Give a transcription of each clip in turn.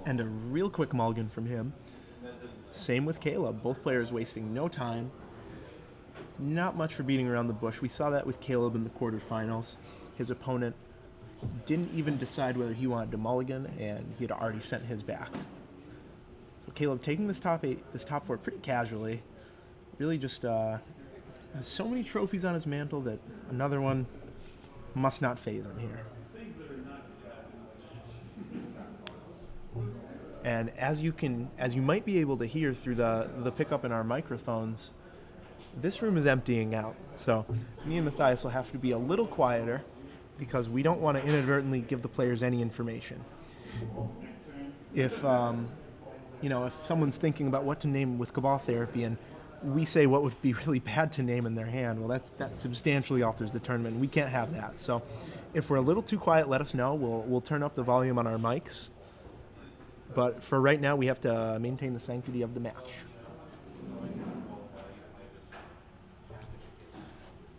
and a real quick mulligan from him. Same with Caleb. Both players wasting no time. Not much for beating around the bush. We saw that with Caleb in the quarterfinals. His opponent didn't even decide whether he wanted to mulligan, and he had already sent his back. So Caleb taking this top four pretty casually. Really just has so many trophies on his mantle that another one must not faze him here. And as you might be able to hear through the pickup in our microphones, this room is emptying out. So me and Matthias will have to be a little quieter because we don't want to inadvertently give the players any information. If if someone's thinking about what to name with Cabal Therapy and we say what would be really bad to name in their hand, well, that substantially alters the tournament. We can't have that. So if we're a little too quiet, let us know. We'll turn up the volume on our mics. But for right now, we have to maintain the sanctity of the match.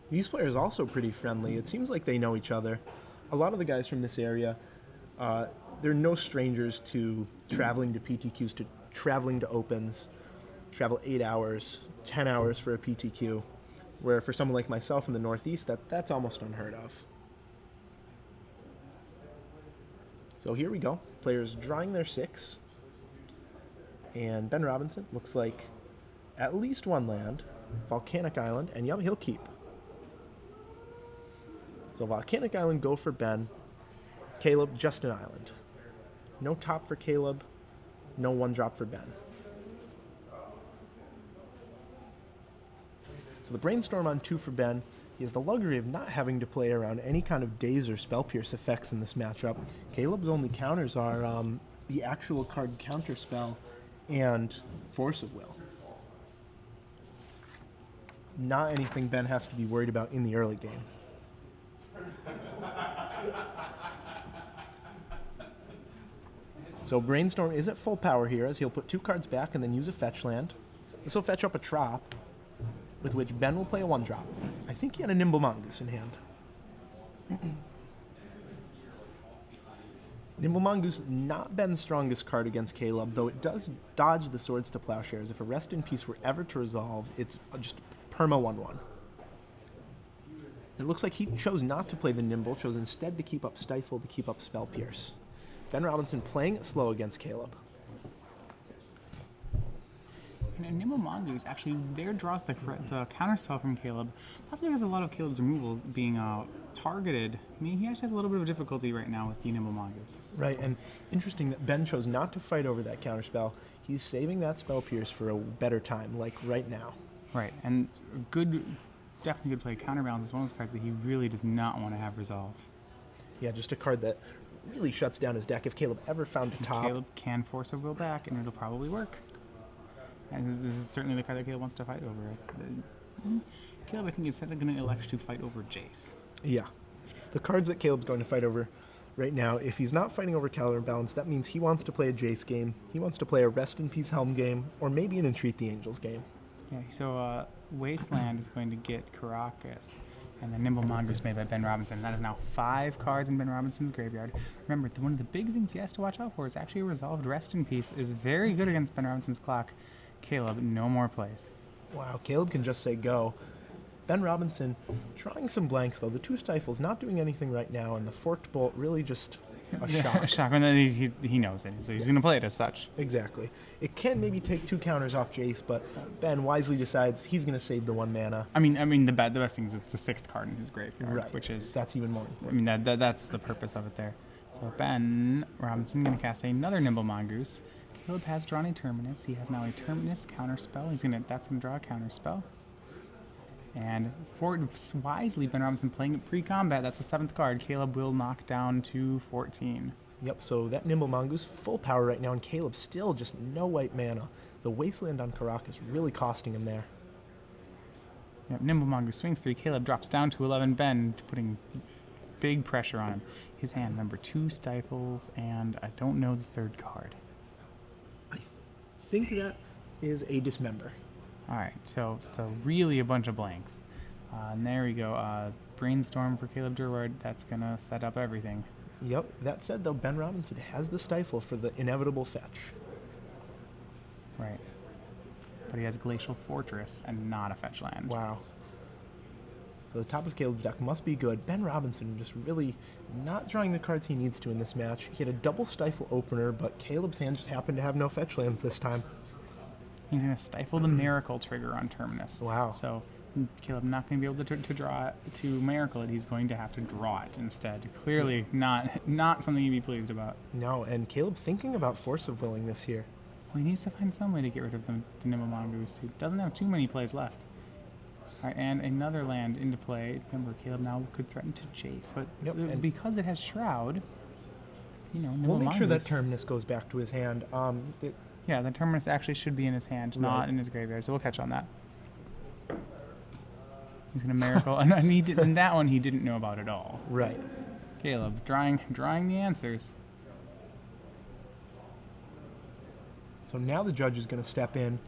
These players are also pretty friendly. It seems like they know each other. A lot of the guys from this area, they're no strangers to traveling to PTQs, to traveling to opens, travel 8 hours, 10 hours for a PTQ, where for someone like myself in the Northeast, that's almost unheard of. So here we go. Players drawing their 6. And Ben Robinson looks like at least one land, Volcanic Island, and yep, he'll keep. So Volcanic Island go for Ben. Caleb, just an island. No top for Caleb, no 1-drop for Ben. So the Brainstorm on 2 for Ben. He has the luxury of not having to play around any kind of Daze or Spell Pierce effects in this matchup. Caleb's only counters are the actual card counter spell and Force of Will. Not anything Ben has to be worried about in the early game. So Brainstorm is at full power here as he'll put 2 cards back and then use a fetch land. This will fetch up a Trop, with which Ben will play a 1-drop. I think he had a Nimble Mongoose in hand. Nimble Mongoose, not Ben's strongest card against Caleb, though it does dodge the Swords to Plowshares. If a Rest in Peace were ever to resolve, it's just perma 1/1. It looks like he chose not to play the Nimble, chose instead to keep up Stifle, to keep up Spell Pierce. Ben Robinson playing it slow against Caleb. And Nimble Mongoose actually there draws the counterspell from Caleb, possibly because a lot of Caleb's removals being targeted. I mean, he actually has a little bit of difficulty right now with the Nimble Mongoose. Right, and interesting that Ben chose not to fight over that counterspell. He's saving that Spell Pierce for a better time, like right now. Right, and definitely good play. Counterbalance is one of those cards that he really does not want to have resolve. Yeah, just a card that really shuts down his deck if Caleb ever found a top. Caleb can Force a Will back, and it'll probably work. And this is certainly the card that Caleb wants to fight over. Caleb, I think, is going to elect to fight over Jace. Yeah. The cards that Caleb's going to fight over right now, if he's not fighting over Counterbalance, that means he wants to play a Jace game, he wants to play a Rest in Peace Helm game, or maybe an Entreat the Angels game. Yeah, so Wasteland is going to get Caracas, and the Nimble Mongoose made by Ben Robinson. That is now 5 cards in Ben Robinson's graveyard. Remember, one of the big things he has to watch out for is actually a resolved Rest in Peace is very good against Ben Robinson's clock. Caleb, no more plays. Wow, Caleb can just say go. Ben Robinson trying some blanks, though. The 2 Stifles not doing anything right now, and the Forked Bolt really just a shock. A shock, and then he knows it, so he's going to play it as such. Exactly. It can maybe take 2 counters off Jace, but Ben wisely decides he's going to save the 1 mana. I mean, the best thing is it's the 6th card in his graveyard, right, which is that's even more important. I mean, that's the purpose of it there. So Ben Robinson going to cast another Nimble Mongoose. Caleb has drawn a Terminus. He has now a Terminus counterspell. That's gonna draw a counterspell. And wisely, Ben Robinson playing it pre-combat. That's the 7th card. Caleb will knock down to 14. Yep. So that Nimble Mongoose full power right now, and Caleb still just no white mana. The Wasteland on Caracas really costing him there. Yep. Nimble Mongoose swings 3. Caleb drops down to 11. Ben putting big pressure on him. His hand, number 2 Stifles, and I don't know the 3rd card. I think that is a Dismember. All right, so really a bunch of blanks. And there we go. Brainstorm for Caleb Durward. That's going to set up everything. Yep. That said, though, Ben Robinson has the stifle for the inevitable fetch. Right. But he has Glacial Fortress and not a fetch land. Wow. So the top of Caleb's deck must be good. Ben Robinson just really not drawing the cards he needs to in this match. He had a double stifle opener, but Caleb's hand just happened to have no fetch lands this time. He's going to stifle the Miracle trigger on Terminus. Wow. So Caleb not going to be able to draw it, to Miracle it. He's going to have to draw it instead. Clearly not something you'd be pleased about. No, and Caleb thinking about Force of Willing this here. Well, he needs to find some way to get rid of the Nimble Mongoose. He doesn't have too many plays left. All right, and another land into play. Remember, Caleb now could threaten to Jace, but because it has Shroud, you know, Nimble We'll make sure that Mongoose- Terminus goes back to his hand. Yeah, the Terminus actually should be in his hand, not Right. in his graveyard, so we'll catch on that. He's going to Miracle, and that one he didn't know about at all. Right. Caleb, drawing the answers. So now the judge is going to step in,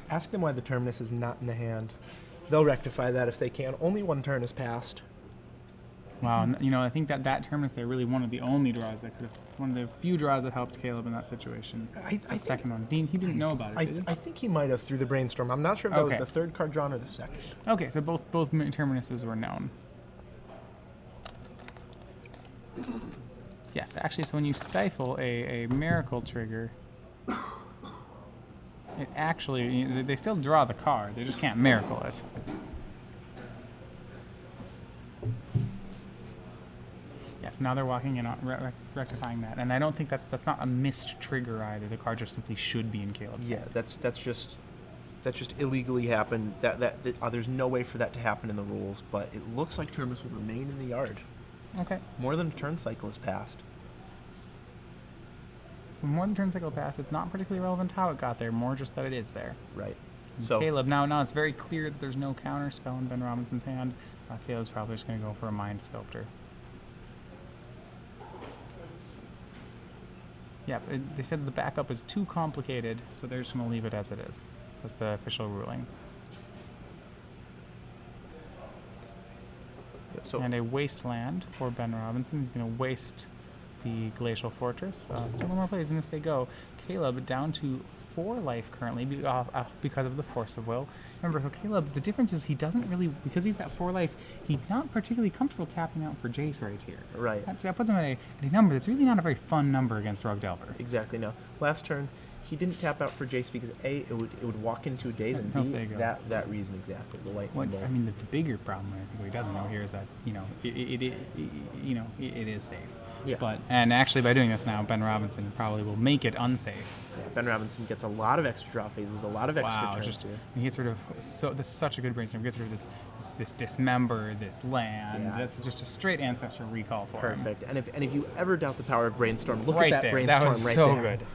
ask them why the Terminus is not in the hand. They'll rectify that if they can. Only one turn has passed. Wow, and, you know, I think that Terminus there really one of the only draws that could have, one of the few draws that helped Caleb in that situation. I The think, second one, Dean, he didn't know about it, did he? I think he might have through the brainstorm. I'm not sure if that Okay. was the third card drawn or the second. Okay, so both Terminuses were known. Yes, actually, so when you stifle a Miracle trigger, it actually, they still draw the card, they just can't Miracle it. Yes, now they're walking in, rectifying that, and I don't think that's not a missed trigger either. The card just simply should be in Caleb's Yeah, hand. that's just illegally happened. There's no way for that to happen in the rules, but it looks like Terminus will remain in the yard. Okay. More than a turn cycle has passed. So more than turn cycle passed, it's not particularly relevant how it got there, more just that it is there. Right. And So Caleb, now it's very clear that there's no counter spell in Ben Robinson's hand. Caleb's probably just going to go for a Mind Sculptor. Yeah, they said the backup is too complicated, so they're just going to leave it as it is. That's the official ruling. so And a wasteland for Ben Robinson. He's going to waste the Glacial Fortress. Still no more plays, and this they go. Caleb down to 4 life currently because of the Force of Will. Remember, so Caleb, the difference is he doesn't really, because he's at 4 life, he's not particularly comfortable tapping out for Jace right here. right. That puts him at a number that's really not a very fun number against Rogue Delver. Exactly. No. Last turn, he didn't tap out for Jace because A, it would walk into a daze, and He'll B, say go. that reason exactly, the lightning bolt. I mean, the bigger problem, I think, what he doesn't know here is that, you know, it is safe. Yeah. And actually, by doing this now, Ben Robinson probably will make it unsafe. Yeah, Ben Robinson gets a lot of extra draw phases, a lot of extra turns here. He gets rid of this is such a good brainstorm. He gets rid of this dismember, this land. Yeah. That's just a straight ancestral recall for him. Perfect. And if you ever doubt the power of brainstorm, look Right at that there. brainstorm That was right so there. good.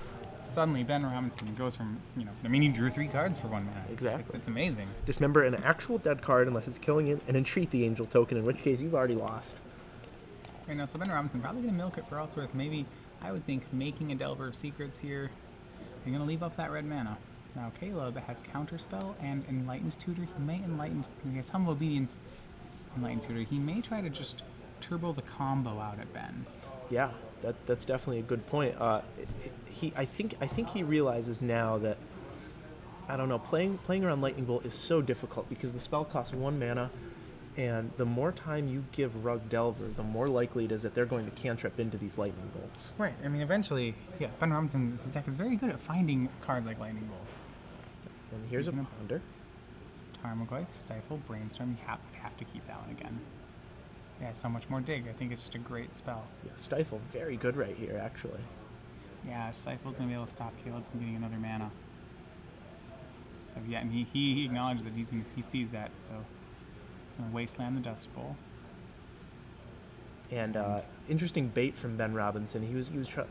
Suddenly, Ben Robinson goes from, you know, I mean, he drew 3 cards for 1 mana. Exactly. It's amazing. Dismember an actual dead card unless it's killing it, and entreat the angel token, in which case you've already lost. Right now, so Ben Robinson probably going to milk it for all it's worth. Maybe, I would think, making a Delver of Secrets here. You're going to leave up that red mana. Now, Caleb has Counterspell and Enlightened Tutor. He may he has Humble Obedience, Enlightened Tutor. He may try to just turbo the combo out at Ben. Yeah, that's definitely a good point. I think he realizes now that, I don't know, playing around Lightning Bolt is so difficult because the spell costs 1 mana, and the more time you give Rug Delver, the more likely it is that they're going to cantrip into these Lightning Bolts. Right. I mean, eventually, yeah, Ben Robinson's deck is very good at finding cards like Lightning Bolt. And here's a he's gonna- Ponder. Tarmogoyf, Stifle, Brainstorm. You have to keep that one again. Yeah, so much more dig. I think it's just a great spell. Yeah, Stifle, very good right here, actually. Yeah, Stifle's gonna be able to stop Caleb from getting another mana. So yeah, and he acknowledged that he sees that. So he's gonna wasteland the Dust Bowl. And interesting bait from Ben Robinson. He was trying.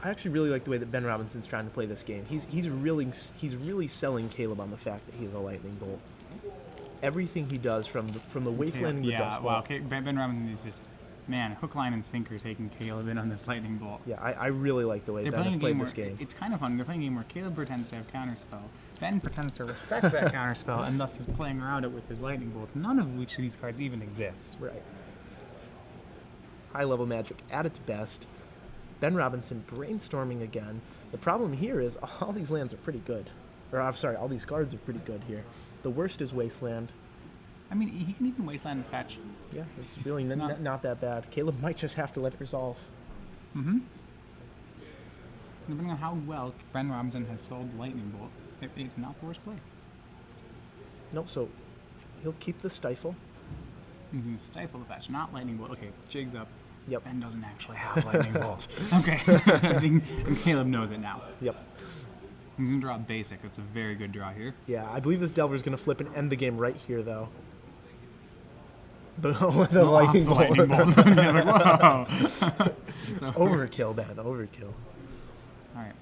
I actually really like the way that Ben Robinson's trying to play this game. He's really selling Caleb on the fact that he's a Lightning Bolt. Everything he does from the wastelanding the Dust Bowl. Wow. Ben Robinson is just, man, hook, line, and sinker taking Caleb in on this Lightning Bolt. Yeah, I really like the way Ben has played this game. It's kind of fun. They're playing a game where Caleb pretends to have Counterspell. Ben pretends to respect that Counterspell, and thus is playing around it with his Lightning Bolt, none of which of these cards even exist. Right. high-level Magic at its best. Ben Robinson brainstorming again. The problem here is all these lands are pretty good. Or, I'm sorry, all these cards are pretty good here. The worst is Wasteland. I mean, he can even Wasteland fetch. Yeah, it's really It's not that bad. Caleb might just have to let it resolve. Mm-hmm. Depending on how well Ben Robinson has sold Lightning Bolt, it's not the worst play. Nope, so he'll keep the Stifle. He's going to stifle the fetch, not Lightning Bolt. Okay, Jig's up. Yep. Ben doesn't actually have Lightning Bolt. Okay, I think Caleb knows it now. Yep. He's going to draw a basic. That's a very good draw here. Yeah, I believe this Delver's going to flip and end the game right here, though. The Lightning Bolt. Okay, like, whoa. So, Overkill, Ben. Overkill. All right.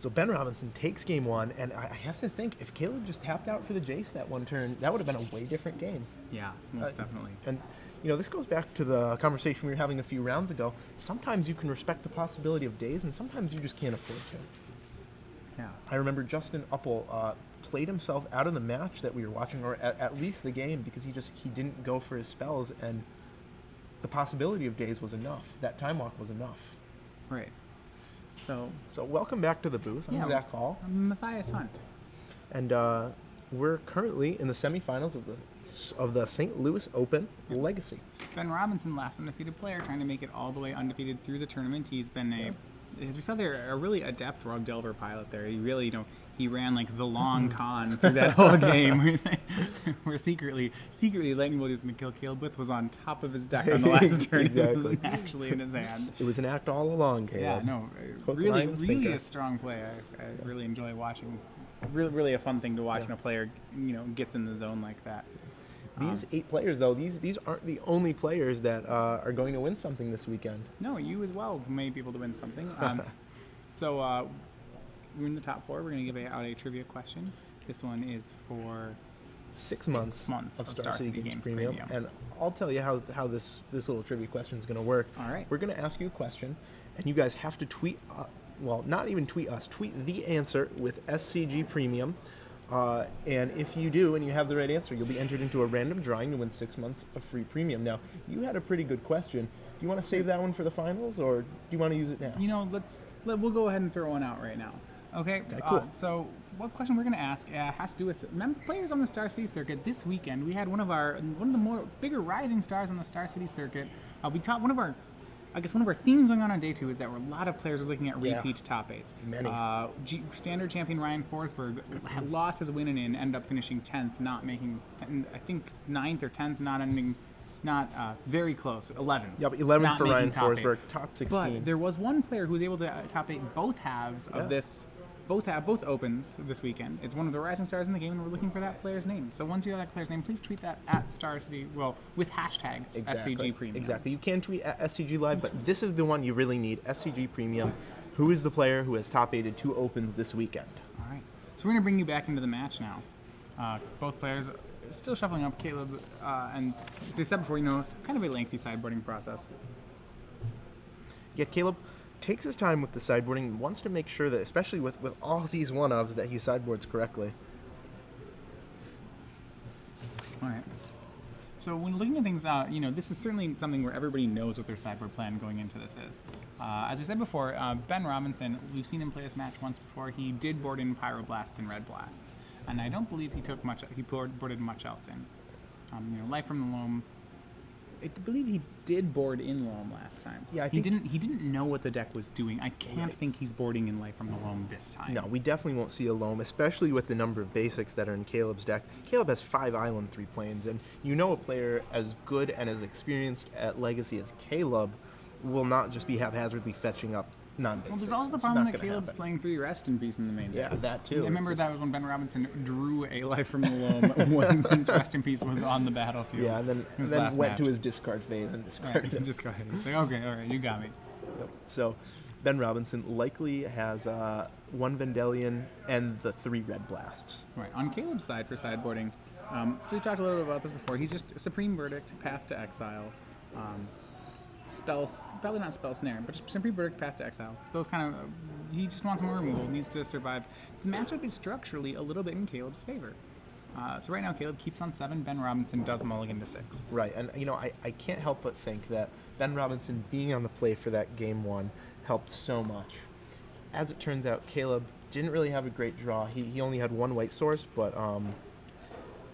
So Ben Robinson takes game one, and I have to think, if Caleb just tapped out for the Jace that one turn, that would have been a way different game. Yeah, most definitely. And, you know, this goes back to the conversation we were having a few rounds ago. Sometimes you can respect the possibility of days, and sometimes you just can't afford to. Yeah. I remember Justin Uppel played himself out of the match that we were watching, or at least the game, because he didn't go for his spells, and the possibility of days was enough. That time walk was enough. Right. So welcome back to the booth. I'm Zach Hall. I'm Matthias Hunt. And we're currently in the semifinals of the St. Louis Open Legacy. Ben Robinson, last undefeated player, trying to make it all the way undefeated through the tournament. He's been as we said there, a really adept Rug Delver pilot there. He really, he ran like the long con through that whole game. Where secretly Lightning Bolt he was going to kill Caleb with was on top of his deck on the last turn. Exactly. It wasn't actually in his hand. It was an act all along, Caleb. Yeah, no, really a strong play. I really enjoy watching. Really a fun thing to watch when a player, gets in the zone like that. These 8 players, though, these aren't the only players that are going to win something this weekend. No, you as well may be able to win something. So we're in the top 4. We're going to give out a trivia question. This one is for 6 months of Star City Games Premium. And I'll tell you how this little trivia question is going to work. All right. We're going to ask you a question, and you guys have to tweet, well, not even tweet us, tweet the answer with SCG Premium. And if you do and you have the right answer, you'll be entered into a random drawing to win 6 months of free premium. Now, you had a pretty good question. Do you want to save that one for the finals, or do you want to use it now? We'll go ahead and throw one out right now. Okay, cool. So what question we're going to ask has to do with players on the Star City circuit. This weekend, we had one of the bigger rising stars on the Star City circuit. We taught one of our themes going on day 2 is that a lot of players are looking at repeat top 8s. Many. Standard champion Ryan Forsberg had lost his win and in, ended up finishing 10th, not making, I think 9th or 10th, not ending, very close, 11th. Yeah, but 11th for Ryan Forsberg, 8. top 16. But there was one player who was able to top 8 both halves of this. Both opens this weekend. It's one of the rising stars in the game, and we're looking for that player's name. So once you have that player's name, please tweet that at Star City, with hashtag SCG Premium. Exactly. You can tweet at SCG Live, but this is the one you really need, SCG Premium. Who is the player who has top 8'd 2 opens this weekend? All right. So we're going to bring you back into the match now. Both players are still shuffling up. Caleb, and as we said before, kind of a lengthy sideboarding process. Yeah, Caleb takes his time with the sideboarding and wants to make sure that, especially with all these one-ofs, that he sideboards correctly. All right. So when looking at things, this is certainly something where everybody knows what their sideboard plan going into this is. As we said before, Ben Robinson, we've seen him play this match once before. He did board in Pyroblasts and Red Blasts, and I don't believe he boarded much else in. Life from the Loam. I believe he did board in Loam last time. Yeah, he didn't know what the deck was doing. I can't think he's boarding in Life from the Loam this time. No, we definitely won't see a Loam, especially with the number of basics that are in Caleb's deck. Caleb has 5 island, 3 planes, and a player as good and as experienced at Legacy as Caleb will not just be haphazardly fetching up non-basics. Well, there's also the problem that Caleb's playing 3 Rest in Peace in the main deck. Yeah, that too. I remember that was when Ben Robinson drew a Life from the Loam when Rest in Peace was on the battlefield. Yeah, and then went to his discard phase and discarded it. Just go ahead and say, okay, all right, you got me. Yep. So Ben Robinson likely has 1 Vendelion and the 3 Red Blasts. Right. On Caleb's side for sideboarding, so we talked a little bit about this before. He's just Supreme Verdict, Path to Exile, spells, probably not Spell Snare, but just Supreme Verdict, Path to Exile. Those kind of, he just wants more removal, needs to survive. The matchup is structurally a little bit in Caleb's favor. So right now Caleb keeps on 7, Ben Robinson does mulligan to 6. Right, and I can't help but think that Ben Robinson being on the play for that game one helped so much. As it turns out, Caleb didn't really have a great draw. He only had one white source, but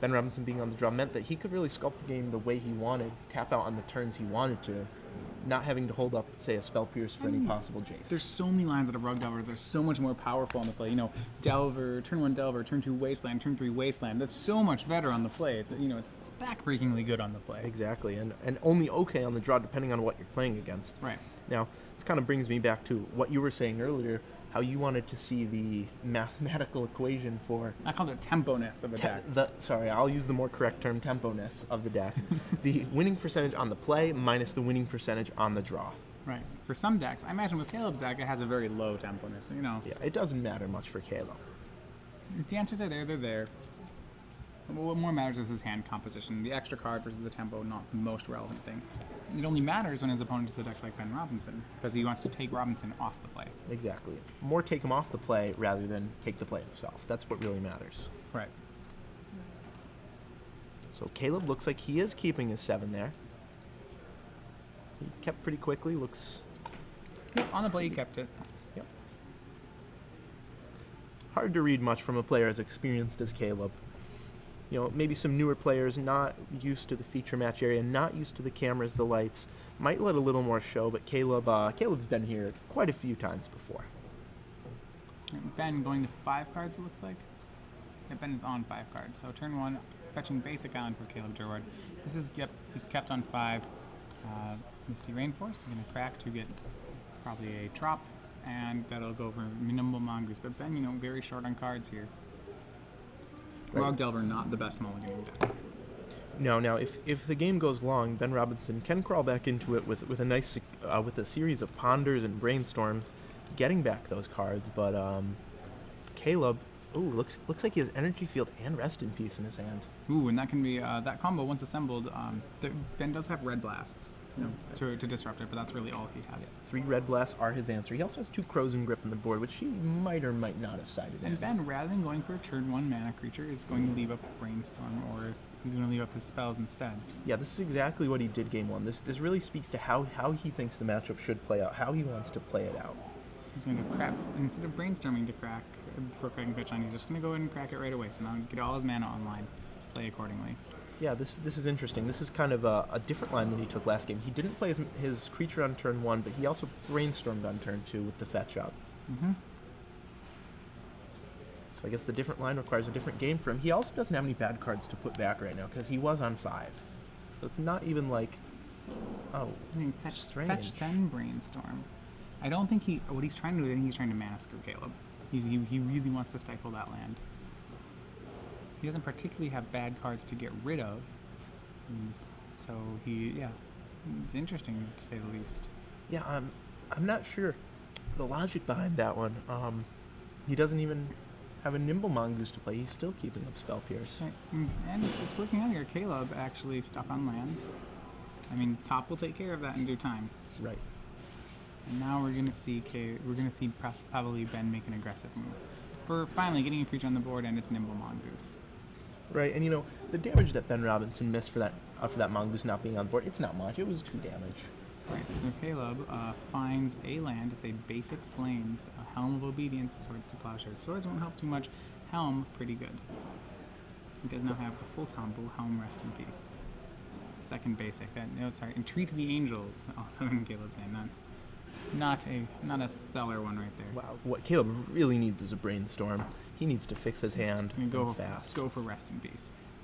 Ben Robinson being on the draw meant that he could really sculpt the game the way he wanted, tap out on the turns he wanted to, not having to hold up, say, a Spell Pierce for any possible Jace. There's so many lines out of Rug Delver. They're so much more powerful on the play. You know, Delver, turn 1 Delver, turn 2 Wasteland, turn 3 Wasteland. That's so much better on the play. It's, you know, it's backbreakingly good on the play. Exactly, and only okay on the draw depending on what you're playing against. Right. Now, this kind of brings me back to what you were saying earlier, how you wanted to see the mathematical equation for... I called it tempo-ness of the deck. Sorry, I'll use the more correct term, tempo-ness of the deck. The winning percentage on the play minus the winning percentage on the draw. Right. For some decks, I imagine with Caleb's deck, it has a very low tempo-ness, you know. Yeah, it doesn't matter much for Caleb. If the answers are there, they're there. What more matters is his hand composition. The extra card versus the tempo, not the most relevant thing. It only matters when his opponent is a deck like Ben Robinson, because he wants to take Robinson off the play. Exactly. More take him off the play rather than take the play himself. That's what really matters. Right. So Caleb looks like he is keeping his 7 there. He kept pretty quickly, looks... Yep, on the play he kept it. Yep. Hard to read much from a player as experienced as Caleb. You know, maybe some newer players not used to the feature match area, not used to the cameras, the lights, might let a little more show, but Caleb's been here quite a few times before. Ben going to 5 cards, it looks like. Yeah, Ben is on 5 cards. So turn 1, fetching basic island for Caleb Durward. This is, yep, he's kept on 5. Misty Rainforest, he's going to crack to get probably a Trop, and that'll go for Nimble Mongoose. But Ben, you know, very short on cards here. Right. Rog Delver, not the best mulliganing deck. No, now if the game goes long, Ben Robinson can crawl back into it with a nice with a series of ponders and brainstorms, getting back those cards. But Caleb, looks like he has Energy Field and Rest in Peace in his hand. Ooh, and that can be that combo once assembled. Ben does have Red Blasts, you know, to disrupt it, but that's really all he has. Yeah, 3 Red Blasts are his answer. He also has 2 Crows and Grip on the board, which he might or might not have sided in. And Ben, rather than going for a turn 1 mana creature, is going to leave up Brainstorm, or he's going to leave up his spells instead. Yeah, this is exactly what he did game 1. This really speaks to how he thinks the matchup should play out, how he wants to play it out. He's going to crack, instead of brainstorming to crack before cracking pitch line, he's just going to go ahead and crack it right away. So now get all his mana online, play accordingly. Yeah, this is interesting. This is kind of a different line than he took last game. He didn't play his creature on turn 1, but he also brainstormed on turn 2 with the fetch up. Mm-hmm. So I guess the different line requires a different game for him. He also doesn't have any bad cards to put back right now because he was on 5. So it's not even like, oh, I mean, fetch then brainstorm. I don't think what he's trying to do, I think he's trying to mana screw Caleb. He really wants to stifle that land. He doesn't particularly have bad cards to get rid of. So it's interesting to say the least. Yeah, I'm not sure the logic behind that one. He doesn't even have a Nimble Mongoose to play. He's still keeping up Spell Pierce. Right. And it's working out here. Caleb actually stuck on lands. I mean, Top will take care of that in due time. Right. And now we're gonna see probably Ben make an aggressive move for finally getting a creature on the board, and it's Nimble Mongoose. Right, and you know the damage that Ben Robinson missed for that Mongoose not being on board, it's not much. It was 2 damage. Right. So Caleb finds a land. It's a basic Plains, a Helm of Obedience, Swords to Plowshares. Swords won't help too much. Helm, pretty good. He does now have the full combo. Helm, Rest in Peace. Second basic. Entreat the Angels. Also in Caleb's name. Not a stellar one right there. Wow, what Caleb really needs is a brainstorm. He needs to fix his hand fast. Go for Rest in Peace,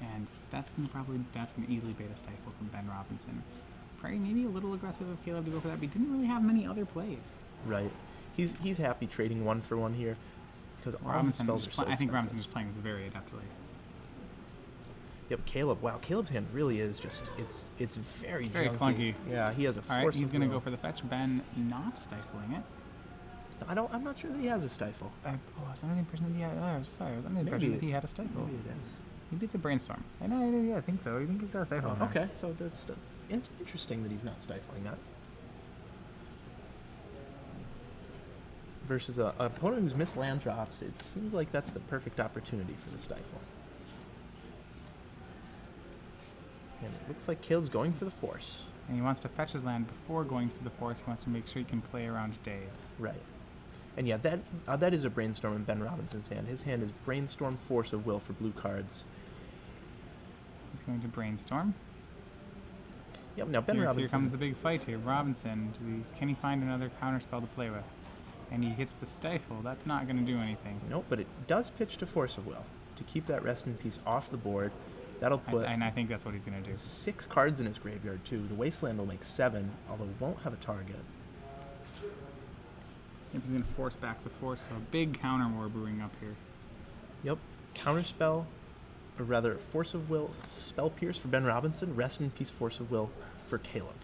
and that's gonna easily bait a stifle from Ben Robinson. Probably maybe a little aggressive of Caleb to go for that, but he didn't really have many other plays. Right, he's happy trading 1 for 1 here because all his spells are so I think expensive. Robinson is playing this very adeptly. Yep, Caleb's hand really is just it's very clunky. Yeah, he has a force. All right, he's gonna go for the fetch. Ben not stifling it. I'm not sure that he has a stifle. I was under the impression that he had. I was under the impression that he had a stifle. Maybe it is. Maybe it's a brainstorm. I think so. I think he's got a stifle. Oh, okay, so that's interesting that he's not stifling that. Versus an opponent who's missed land drops, it seems like that's the perfect opportunity for the stifle. And it looks like Caleb's going for the force. And he wants to fetch his land before going through the forest. He wants to make sure he can play around days. Right. And yeah, that is a Brainstorm in Ben Robinson's hand. His hand is Brainstorm, Force of Will for blue cards. He's going to Brainstorm. Yep, now Ben Robinson... Here comes the big fight here. Robinson, can he find another counterspell to play with? And he hits the Stifle. That's not going to do anything. Nope, but it does pitch to Force of Will to keep that Rest in Peace off the board. That'll put... And I think that's what he's going to do. 6 cards in his graveyard, too. The Wasteland will make 7, although it won't have a target. Yep, he's going to force back the Force, so a big counter war brewing up here. Yep, Counterspell, or rather Force of Will, Spell Pierce for Ben Robinson, Rest in Peace, Force of Will for Caleb.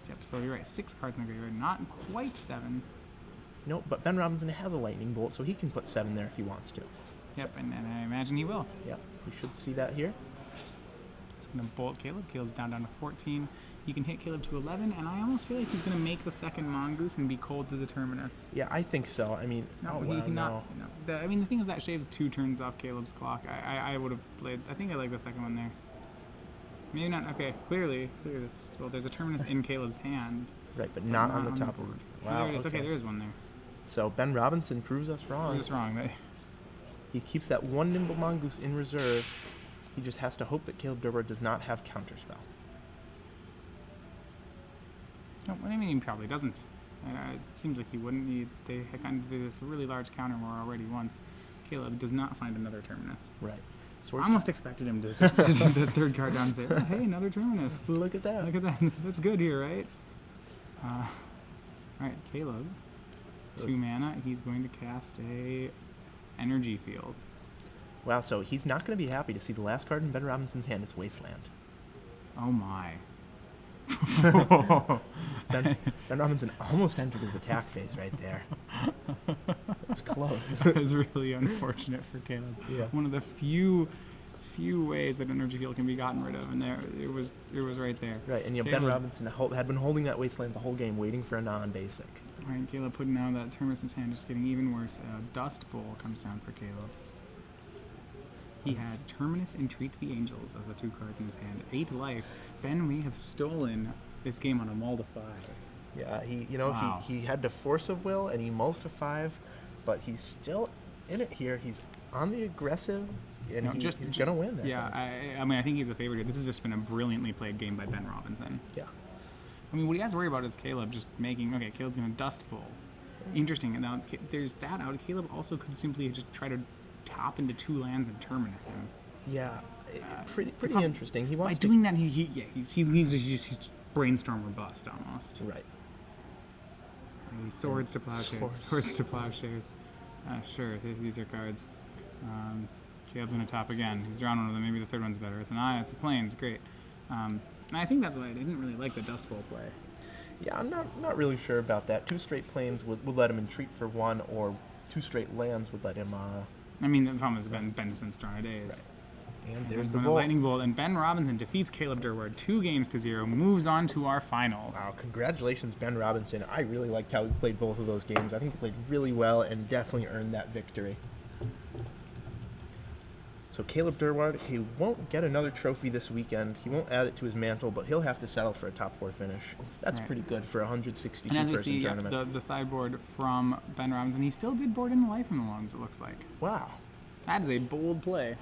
Yep, so you're right, 6 cards in the graveyard, not quite 7. Nope, but Ben Robinson has a Lightning Bolt, so he can put 7 there if he wants to. Yep, and I imagine he will. Yep, we should see that here. He's going to bolt Caleb. Caleb's down to 14. He can hit Caleb to 11, and I almost feel like he's going to make the second Mongoose and be cold to the Terminus. Yeah, I think so. I mean, I mean, the thing is that shaves 2 turns off Caleb's clock. I would have played. I think I like the second one there. Maybe not. Okay, clearly, well, there's a Terminus in Caleb's hand. Right, but not on the top of it. Wow. There it is. Okay, there is one there. So Ben Robinson proves us wrong. Proves us wrong. He keeps that 1 Nimble Mongoose in reserve. He just has to hope that Caleb Durward does not have Counterspell. No, I mean, he probably doesn't. It seems like he wouldn't. They had kind of did this really large counter war already once. Caleb does not find another Terminus. Right. I almost expected him to just the third card down and say, oh, hey, another Terminus. Look at that. Look at that. That's good here, right? All right, Caleb. 2 mana. He's going to cast a Energy Field. Wow, so he's not going to be happy to see the last card in Ben Robinson's hand is Wasteland. Oh, my. Ben Robinson almost entered his attack phase right there. It was close. That was really unfortunate for Caleb. Yeah. One of the few ways that Energy Field can be gotten rid of, and there it was right there. Right, and Ben Robinson had been holding that Wasteland the whole game, waiting for a non-basic. All right, Caleb putting down that Terminus in his hand, just getting even worse. Dust Bowl comes down for Caleb. He has Terminus Entreat the Angels as the 2 cards in his hand. 8 life. Ben may have stolen this game on a mull to 5. Yeah, Wow. he had to Force of Will and he mulls to 5, but he's still in it here. He's on the aggressive, and he's going to win. Yeah, I mean, I think he's a favorite here. This has just been a brilliantly played game by Ben Robinson. Yeah. I mean, what he has to worry about is Caleb just making, okay, Caleb's going to Dust Bowl. Interesting. And now there's that out. Caleb also could simply just try to top into 2 lands and Terminus him. Yeah, pretty interesting. He wants by doing that, he's Brainstorm or bust almost. Right. Swords to Plowshares. Swords to Plowshares. Sure, these are cards. Caleb's going to top again. He's drawn one of them. Maybe the third one's better. It's an eye. It's a plains. Great. And I think that's why I didn't really like the Dust Bowl play. Yeah, I'm not really sure about that. 2 straight plains would let him entreat for 1, or 2 straight lands would let him... I mean, the problem has been since Drawn Days. Right. And there's the Lightning Bolt, and Ben Robinson defeats Caleb Durward 2-0, moves on to our finals. Wow, congratulations, Ben Robinson. I really liked how he played both of those games. I think he played really well and definitely earned that victory. So Caleb Durward, he won't get another trophy this weekend. He won't add it to his mantle, but he'll have to settle for a top 4 finish. That's pretty good for a 162-person tournament. And as we see, tournament. The sideboard from Ben Robinson, he still did board in the life from the lungs, it looks like. Wow. That is a bold play.